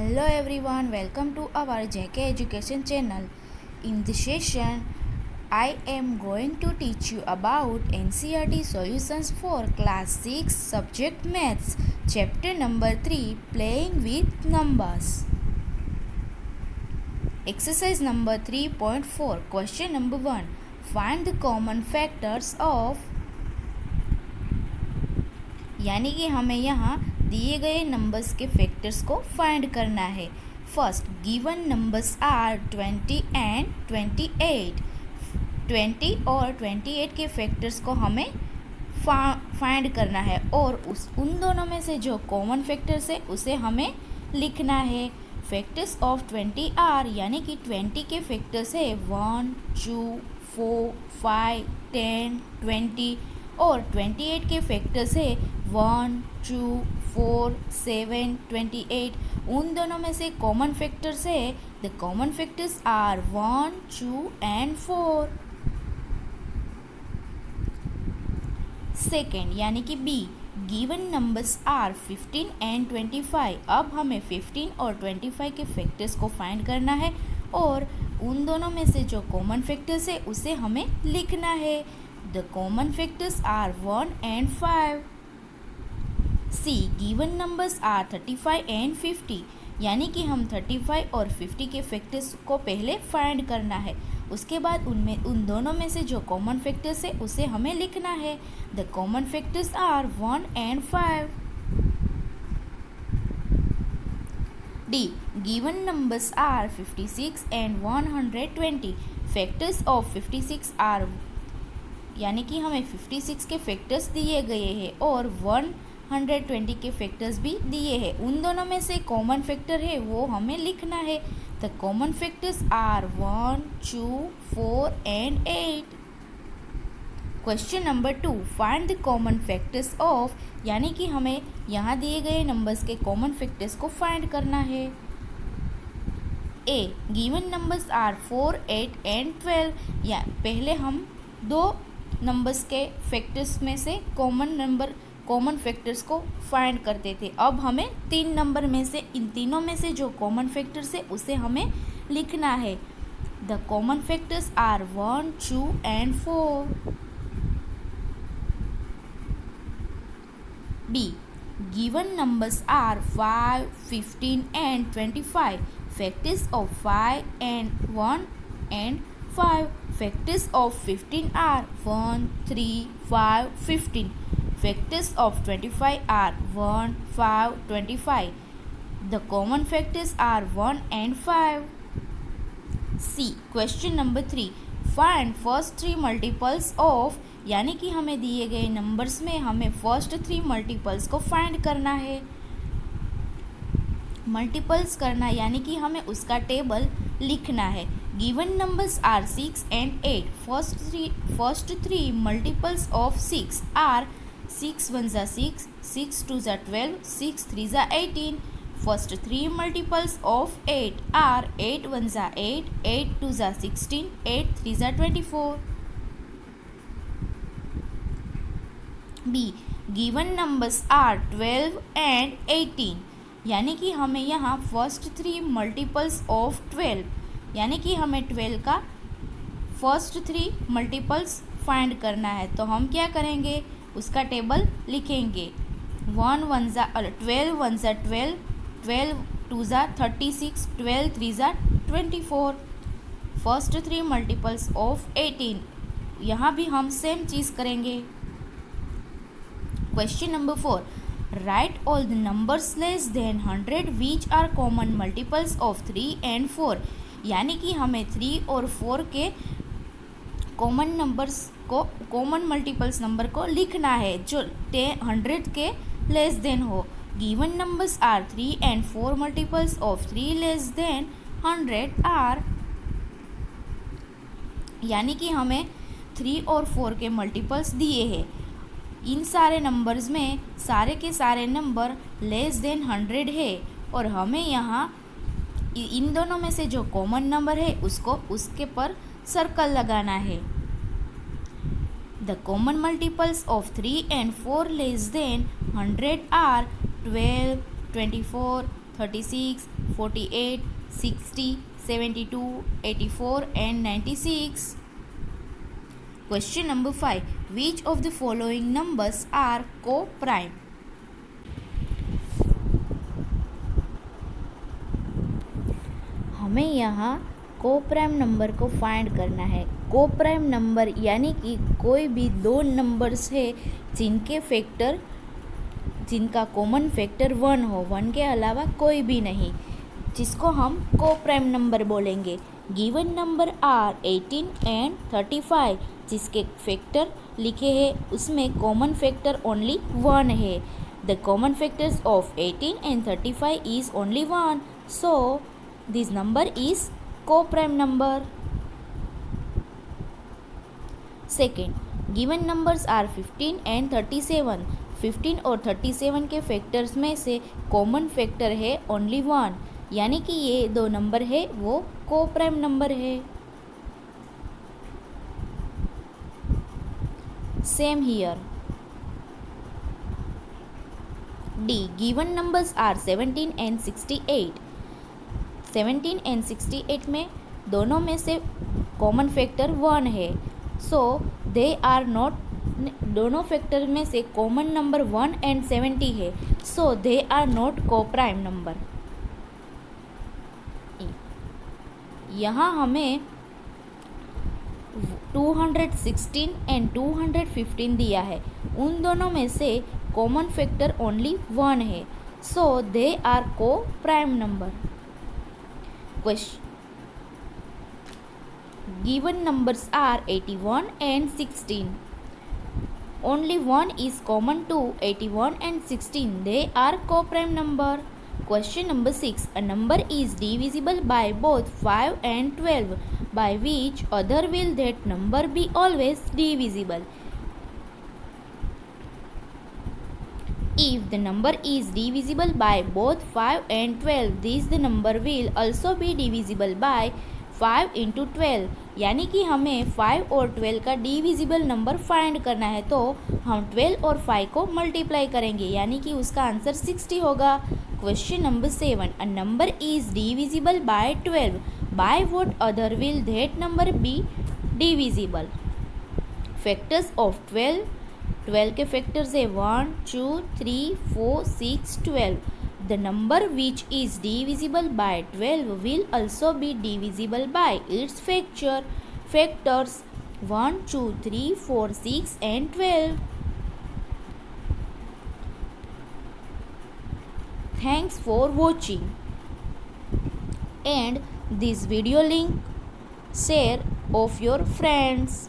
Hello everyone, welcome to our JK Education channel. In this session, I am going to teach you about NCERT solutions for class 6 subject maths, chapter number 3, playing with numbers. Exercise number 3.4, question number 1, find the common factors of, यानी कि हमें यहाँ दिए गए numbers के factors को find करना है. First, given numbers are 20 and 28. 20 और 28 के फैक्टर्स को हमें फाइंड करना है और उन दोनों में से जो कॉमन फैक्टर्स है उसे हमें लिखना है. फैक्टर्स ऑफ 20 आर, यानी कि 20 के फैक्टर्स है 1, 2, 4, 5, 10, 20 और 28 के फैक्टर्स है 1, 2, 4, 7, 28. उन दोनों में से कॉमन फैक्टर्स है, the common factors are 1, 2 and 4. Second, यानी कि B, given numbers are 15 and 25. अब हमें 15 और 25 के फैक्टर्स को फाइंड करना है और उन दोनों में से जो कॉमन फैक्टर्स है उसे हमें लिखना है. The common factors are 1 and 5. C, given numbers are 35 and 50. यानी कि हम 35 और 50 के फैक्टर्स को पहले फाइंड करना है. उसके बाद उन दोनों में से जो कॉमन फैक्टर्स है उसे हमें लिखना है. The common factors are 1 and 5. D, given numbers are 56 and 120. Factors of 56 are, यानी कि हमें 56 के फैक्टर्स दिए गए हैं और 120 के फैक्टर्स भी दिए हैं. उन दोनों में से कॉमन फैक्टर है वो हमें लिखना है. The common factors are 1, 2, 4 and 8. Question number 2, find the common factors of, यानी कि हमें यहाँ दिए गए नंबर्स के कॉमन फैक्टर्स को फाइंड करना है. ए, गिवन नंबर्स आर 4, 8 एंड 12. या पहले हम दो नंबर्स के फैक्टर्स में से कॉमन फैक्टर्स को फाइंड करते थे. अब हमें तीन नंबर में से इन तीनों में से जो कॉमन फैक्टर्स है उसे हमें लिखना है. The common factors are 1, 2 and 4. B, given numbers are 5, 15 and 25. Factors of 5 and 1 and 5. Factors of 15 are 1, 3, 5, 15. Factors of 25 are 1, 5, 25. The common factors are 1 and 5. C, question number 3, find first 3 multiples of, यानी कि हमें दिए गए numbers में हमें first 3 multiples को find करना है. मल्टीपल्स करना यानी कि हमें उसका टेबल लिखना है. Given numbers are 6 and 8. First three multiples of 6 are 6 1 ज़ा 6, 6 2 ज़ा 12, 6 3 ज़ा 18. First three multiples of 8 are 8 1 ज़ा 8, 8 2 ज़ा 16, 8 3 ज़ा 24. B, given numbers are 12 and 18. यानी कि हमें यहाँ फर्स्ट 3 मल्टीपल्स ऑफ 12, यानी कि हमें 12 का फर्स्ट 3 मल्टीपल्स फाइंड करना है. तो हम क्या करेंगे, उसका टेबल लिखेंगे. 1 1 ज़ा 12 1 ज़ा 12, 12 2 ज़ा 36, 12 3 ज़ा 24. First 3 multiples of 18. यहाँ भी हम सेम चीज़ करेंगे. Question number 4, write all the numbers less than 100 which are common multiples of 3 and 4. यानी कि हमें 3 और 4 के कॉमन मल्टीपल्स नंबर को लिखना है जो 100 के लेस देन हो. Given numbers are 3 and 4. Multiples of 3 less than 100 are, यानी कि हमें 3 और 4 के मल्टीपल्स दिए हैं. इन सारे नंबर्स में सारे के सारे नंबर लेस देन 100 है और हमें यहाँ इन दोनों में से जो कॉमन नंबर है उसको उसके पर सर्कल लगाना है. The common multiples of 3 and 4 less than 100 are 12, 24, 36, 48, 60, 72, 84 and 96. Question number 5. Which of the following numbers are co-prime? हमें यहाँ को प्राइम नंबर को फाइंड करना है। को प्राइम नंबर यानी कि कोई भी दो नंबर्स है जिनका कॉमन फैक्टर 1 हो, 1 के अलावा कोई भी नहीं, जिसको हम को प्राइम नंबर बोलेंगे। गिवन नंबर आर 18 एंड 35, जिसके फैक्टर लिखे हैं उसमें कॉमन फैक्टर ओनली 1 है। The common factors of 18 and 35 is only 1, so this number is co-prime number. Second, given numbers are 15 and 37. 15 और 37 के फैक्टर्स में से कॉमन फैक्टर है ओनली 1, यानी कि ये दो नंबर है वो को-प्राइम नंबर है। Same here. D, given numbers are 17 and 68. 17 and 68 में दोनों में से कॉमन फैक्टर 1 है, सो दे आर नॉट, दोनों फैक्टर में से कॉमन नंबर 1 एंड 70 है, so they are not coprime number. यहाँ हमें 216 एंड 215 दिया है, उन दोनों में से कॉमन फैक्टर ओनली 1 है, सो दे आर को prime number. Question. Given numbers are 81 and 16. Only one is common to 81 and 16. They are co-prime number. Question number 6. A number is divisible by both 5 and 12. By which other will that number be always divisible? If the number is divisible by both 5 and 12, this the number will also be divisible by 5 into 12. यानी कि हमें 5 और 12 का divisible number find करना है, तो हम 12 और 5 को मल्टीप्लाई करेंगे, यानी कि उसका आंसर 60 होगा। Question number 7. A number is divisible by 12. By what other will that number be divisible? Factors of 12 के फैक्टर्स है 1, 2, 3, 4, 6, 12. The number which is divisible by 12 will also be divisible by its factors 1, 2, 3, 4, 6 and 12. Thanks for watching, and this video link share of your friends.